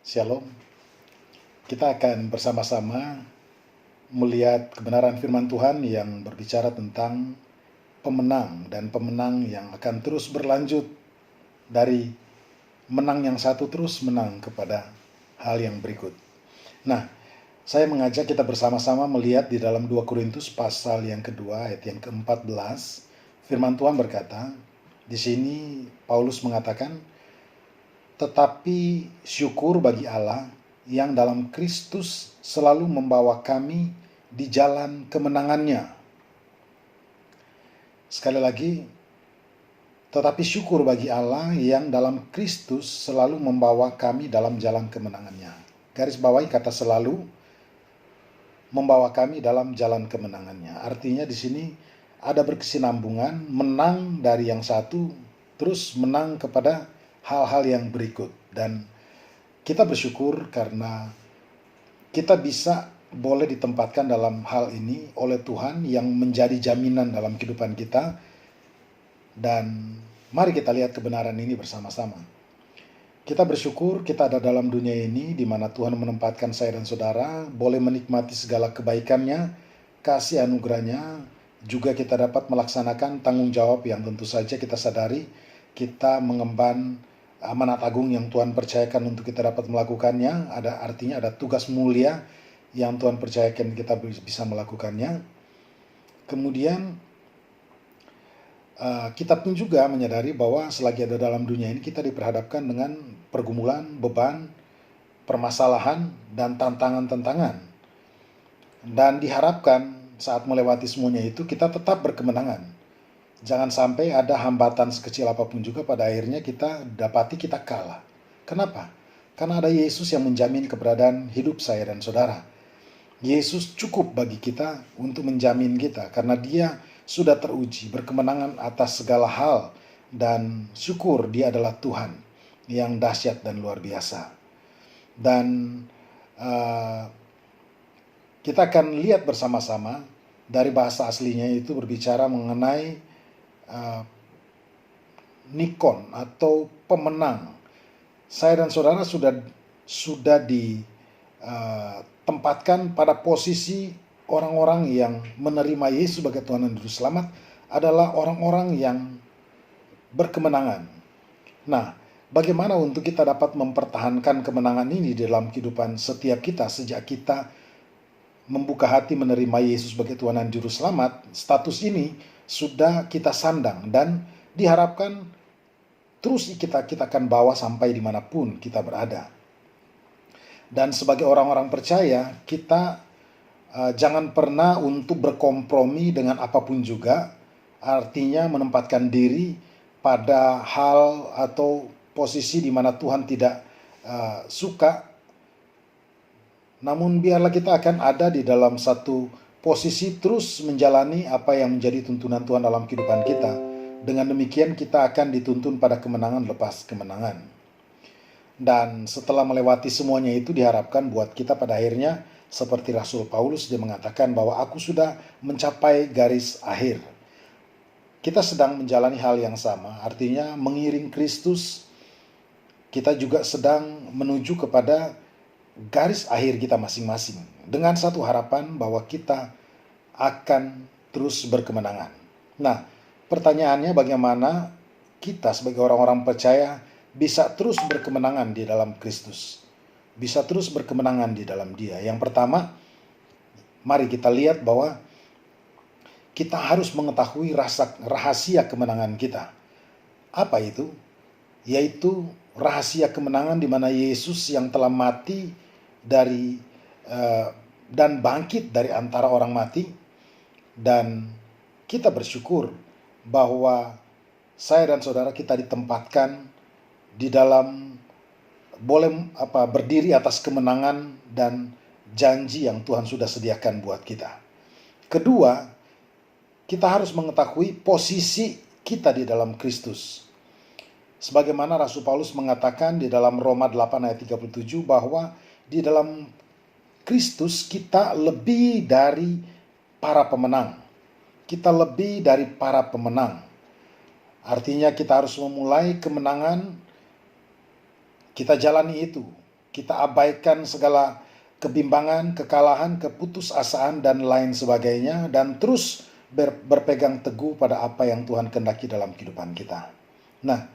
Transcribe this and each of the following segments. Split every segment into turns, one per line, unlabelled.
Shalom. Kita akan bersama-sama melihat kebenaran firman Tuhan yang berbicara tentang pemenang dan pemenang yang akan terus berlanjut dari menang yang satu terus menang kepada hal yang berikut. Nah, saya mengajak kita bersama-sama melihat di dalam 2 Korintus pasal yang kedua ayat yang ke-14. Firman Tuhan berkata, di sini Paulus mengatakan, tetapi syukur bagi Allah yang dalam Kristus selalu membawa kami di jalan kemenangannya. Sekali lagi, tetapi syukur bagi Allah yang dalam Kristus selalu membawa kami dalam jalan kemenangannya. Garis bawahi kata selalu, membawa kami dalam jalan kemenangannya. Artinya di sini ada berkesinambungan, menang dari yang satu, terus menang kepada hal-hal yang berikut. Dan kita bersyukur karena kita bisa boleh ditempatkan dalam hal ini oleh Tuhan yang menjadi jaminan dalam kehidupan kita. Dan mari kita lihat kebenaran ini bersama-sama. Kita bersyukur kita ada dalam dunia ini di mana Tuhan menempatkan saya dan saudara boleh menikmati segala kebaikannya, kasih anugerahnya. Juga kita dapat melaksanakan tanggung jawab yang tentu saja kita sadari kita mengemban amanat agung yang Tuhan percayakan untuk kita dapat melakukannya. Artinya ada tugas mulia yang Tuhan percayakan kita bisa melakukannya. Kemudian kita pun juga menyadari bahwa selagi ada dalam dunia ini kita diperhadapkan dengan pergumulan, beban, permasalahan, dan tantangan-tantangan. Dan diharapkan saat melewati semuanya itu kita tetap berkemenangan. Jangan sampai ada hambatan sekecil apapun juga pada akhirnya kita dapati kita kalah. Kenapa? Karena ada Yesus yang menjamin keberadaan hidup saya dan saudara. Yesus cukup bagi kita untuk menjamin kita karena Dia sudah teruji berkemenangan atas segala hal dan syukur Dia adalah Tuhan yang dahsyat dan luar biasa. Dan kita akan lihat bersama-sama dari bahasa aslinya itu berbicara mengenai Nikon atau pemenang. Saya dan saudara sudah ditempatkan pada posisi orang-orang yang menerima Yesus sebagai Tuhan dan Juru Selamat adalah orang-orang yang berkemenangan. Nah, bagaimana untuk kita dapat mempertahankan kemenangan ini dalam kehidupan setiap kita sejak kita membuka hati menerima Yesus sebagai Tuhan dan Juru Selamat? Status ini sudah kita sandang dan diharapkan terus kita akan bawa sampai dimanapun kita berada. Dan sebagai orang-orang percaya, kita jangan pernah untuk berkompromi dengan apapun juga. Artinya menempatkan diri pada hal atau posisi di mana Tuhan tidak suka. Namun biarlah kita akan ada di dalam satu posisi terus menjalani apa yang menjadi tuntunan Tuhan dalam kehidupan kita. Dengan demikian kita akan dituntun pada kemenangan lepas kemenangan. Dan setelah melewati semuanya itu diharapkan buat kita pada akhirnya seperti Rasul Paulus, dia mengatakan bahwa aku sudah mencapai garis akhir. Kita sedang menjalani hal yang sama, artinya mengiring Kristus. Kita juga sedang menuju kepada garis akhir kita masing-masing dengan satu harapan bahwa kita akan terus berkemenangan. Nah, pertanyaannya bagaimana kita sebagai orang-orang percaya bisa terus berkemenangan di dalam Kristus, bisa terus berkemenangan di dalam Dia. Yang pertama, mari kita lihat bahwa kita harus mengetahui rahasia kemenangan kita. Apa itu? Yaitu rahasia kemenangan di mana Yesus yang telah mati dan bangkit dari antara orang mati. Dan kita bersyukur bahwa saya dan saudara kita ditempatkan di dalam berdiri atas kemenangan dan janji yang Tuhan sudah sediakan buat kita. Kedua, kita harus mengetahui posisi kita di dalam Kristus. Sebagaimana Rasul Paulus mengatakan di dalam Roma 8 ayat 37 bahwa di dalam Kristus kita lebih dari para pemenang. Kita lebih dari para pemenang. Artinya kita harus memulai kemenangan, kita jalani itu kita abaikan segala kebimbangan, kekalahan, keputusasaan, dan lain sebagainya, dan terus berpegang teguh pada apa yang Tuhan kehendaki dalam kehidupan kita. Nah,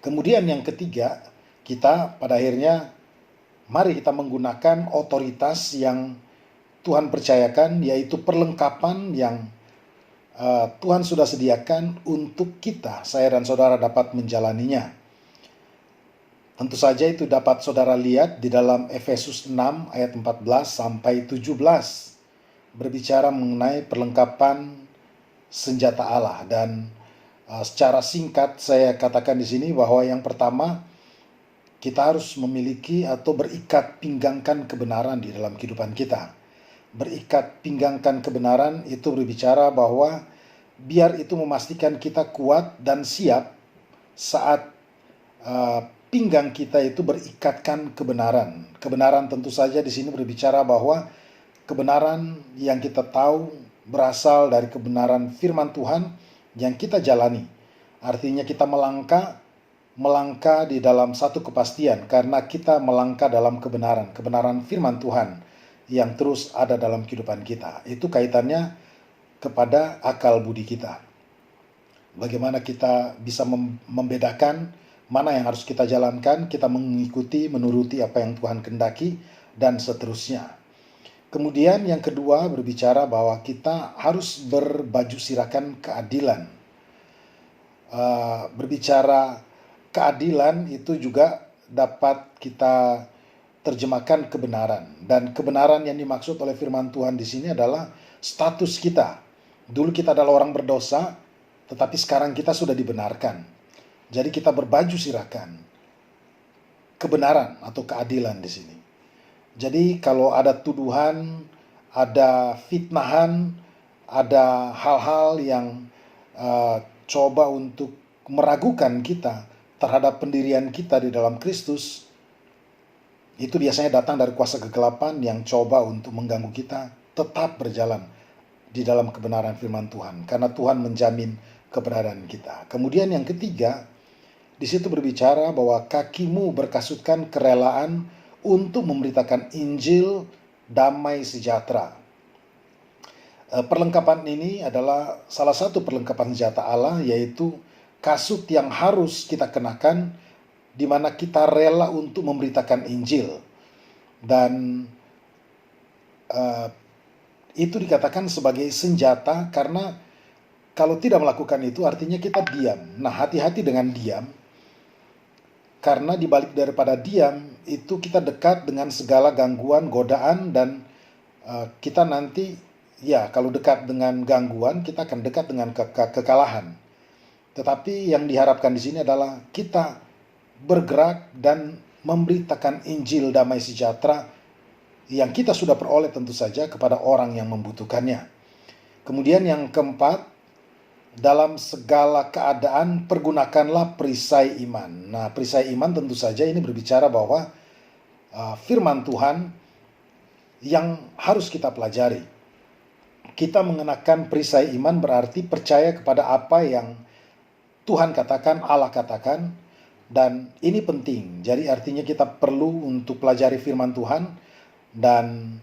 kemudian yang ketiga, kita pada akhirnya mari kita menggunakan otoritas yang Tuhan percayakan, yaitu perlengkapan yang Tuhan sudah sediakan untuk kita, saya dan saudara dapat menjalaninya. Tentu saja itu dapat saudara lihat di dalam Efesus 6 ayat 14 sampai 17, berbicara mengenai perlengkapan senjata Allah. Dan secara singkat saya katakan di sini bahwa yang pertama, kita harus memiliki atau berikat pinggangkan kebenaran di dalam kehidupan kita. Berikat pinggangkan kebenaran itu berbicara bahwa biar itu memastikan kita kuat dan siap saat pinggang kita itu berikatkan kebenaran. Kebenaran tentu saja di sini berbicara bahwa kebenaran yang kita tahu berasal dari kebenaran firman Tuhan yang kita jalani. Artinya kita melangkah di dalam satu kepastian karena kita melangkah dalam kebenaran firman Tuhan yang terus ada dalam kehidupan kita. Itu kaitannya kepada akal budi kita. Bagaimana kita bisa membedakan mana yang harus kita jalankan, kita mengikuti, menuruti apa yang Tuhan kehendaki, dan seterusnya. Kemudian yang kedua berbicara bahwa kita harus berbaju sirakan keadilan. Berbicara keadilan itu juga dapat kita terjemahkan kebenaran, dan kebenaran yang dimaksud oleh firman Tuhan di sini adalah status kita. Dulu kita adalah orang berdosa, tetapi sekarang kita sudah dibenarkan. Jadi kita berbaju sirakan kebenaran atau keadilan di sini. Jadi kalau ada tuduhan, ada fitnahan, ada hal-hal yang coba untuk meragukan kita terhadap pendirian kita di dalam Kristus, itu biasanya datang dari kuasa kegelapan yang coba untuk mengganggu kita tetap berjalan di dalam kebenaran firman Tuhan, karena Tuhan menjamin keberadaan kita. Kemudian yang ketiga, di situ berbicara bahwa kakimu berkasutkan kerelaan untuk memberitakan Injil damai sejahtera. Perlengkapan ini adalah salah satu perlengkapan senjata Allah, yaitu kasut yang harus kita kenakan di mana kita rela untuk memberitakan Injil. Dan itu dikatakan sebagai senjata karena kalau tidak melakukan itu artinya kita diam. Nah, hati-hati dengan diam, karena dibalik daripada diam itu kita dekat dengan segala gangguan, godaan, dan kita nanti, ya kalau dekat dengan gangguan kita akan dekat dengan kekalahan. Tetapi yang diharapkan di sini adalah kita bergerak dan memberitakan Injil damai sejahtera yang kita sudah peroleh tentu saja kepada orang yang membutuhkannya. Kemudian yang keempat, dalam segala keadaan pergunakanlah perisai iman. Nah, perisai iman tentu saja ini berbicara bahwa firman Tuhan yang harus kita pelajari. Kita mengenakan perisai iman berarti percaya kepada apa yang Tuhan katakan, Allah katakan, dan ini penting. Jadi artinya kita perlu untuk pelajari firman Tuhan, dan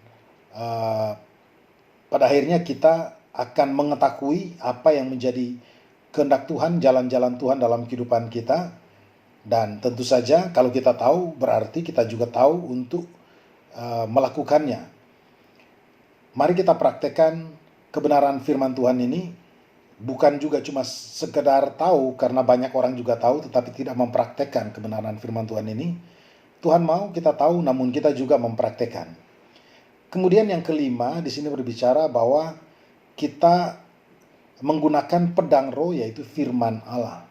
pada akhirnya kita akan mengetahui apa yang menjadi kehendak Tuhan, jalan-jalan Tuhan dalam kehidupan kita. Dan tentu saja kalau kita tahu, berarti kita juga tahu untuk melakukannya. Mari kita praktekkan kebenaran firman Tuhan ini, bukan juga cuma sekedar tahu karena banyak orang juga tahu tetapi tidak mempraktekkan kebenaran firman Tuhan ini. Tuhan mau kita tahu namun kita juga mempraktekkan. Kemudian yang kelima di sini berbicara bahwa kita menggunakan pedang roh, yaitu firman Allah.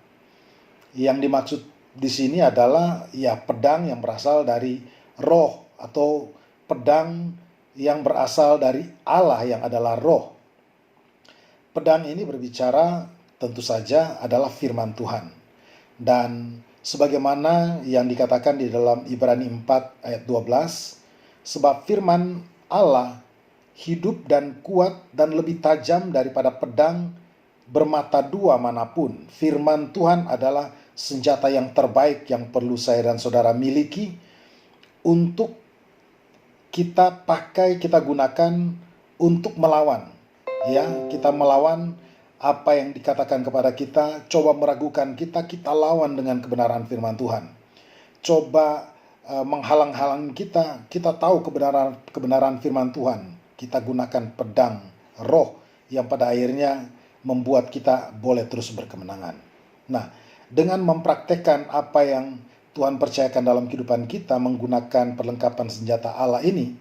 Yang dimaksud di sini adalah ya pedang yang berasal dari roh atau pedang yang berasal dari Allah yang adalah roh. Pedang ini berbicara tentu saja adalah firman Tuhan. Dan sebagaimana yang dikatakan di dalam Ibrani 4 ayat 12, sebab firman Allah hidup dan kuat dan lebih tajam daripada pedang bermata dua manapun. Firman Tuhan adalah senjata yang terbaik yang perlu saya dan saudara miliki. untuk kita pakai, kita gunakan untuk melawan. Ya, kita melawan apa yang dikatakan kepada kita, coba meragukan kita, kita lawan dengan kebenaran firman Tuhan. Coba menghalang-halangi kita, kita tahu kebenaran firman Tuhan. Kita gunakan pedang roh yang pada akhirnya membuat kita boleh terus berkemenangan. Nah, dengan mempraktekkan apa yang Tuhan percayakan dalam kehidupan kita, menggunakan perlengkapan senjata Allah ini,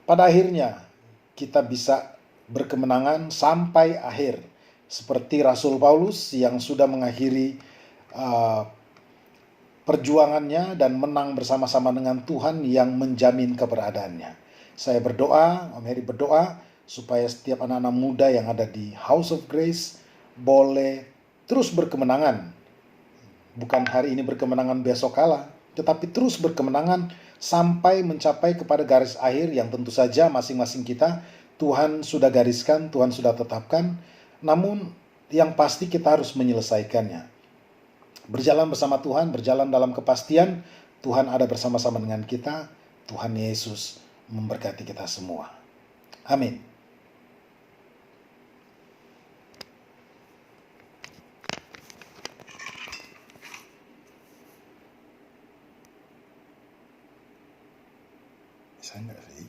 pada akhirnya kita bisa berkemenangan sampai akhir. Seperti Rasul Paulus yang sudah mengakhiri perjuangannya dan menang bersama-sama dengan Tuhan yang menjamin keberadaannya. Saya berdoa, Om Heri berdoa, supaya setiap anak-anak muda yang ada di House of Grace boleh terus berkemenangan. Bukan hari ini berkemenangan besok kalah, tetapi terus berkemenangan sampai mencapai kepada garis akhir yang tentu saja masing-masing kita Tuhan sudah gariskan, Tuhan sudah tetapkan, namun yang pasti kita harus menyelesaikannya. Berjalan bersama Tuhan, berjalan dalam kepastian, Tuhan ada bersama-sama dengan kita, Tuhan Yesus memberkati kita semua. Amin. Bisa nggak sih?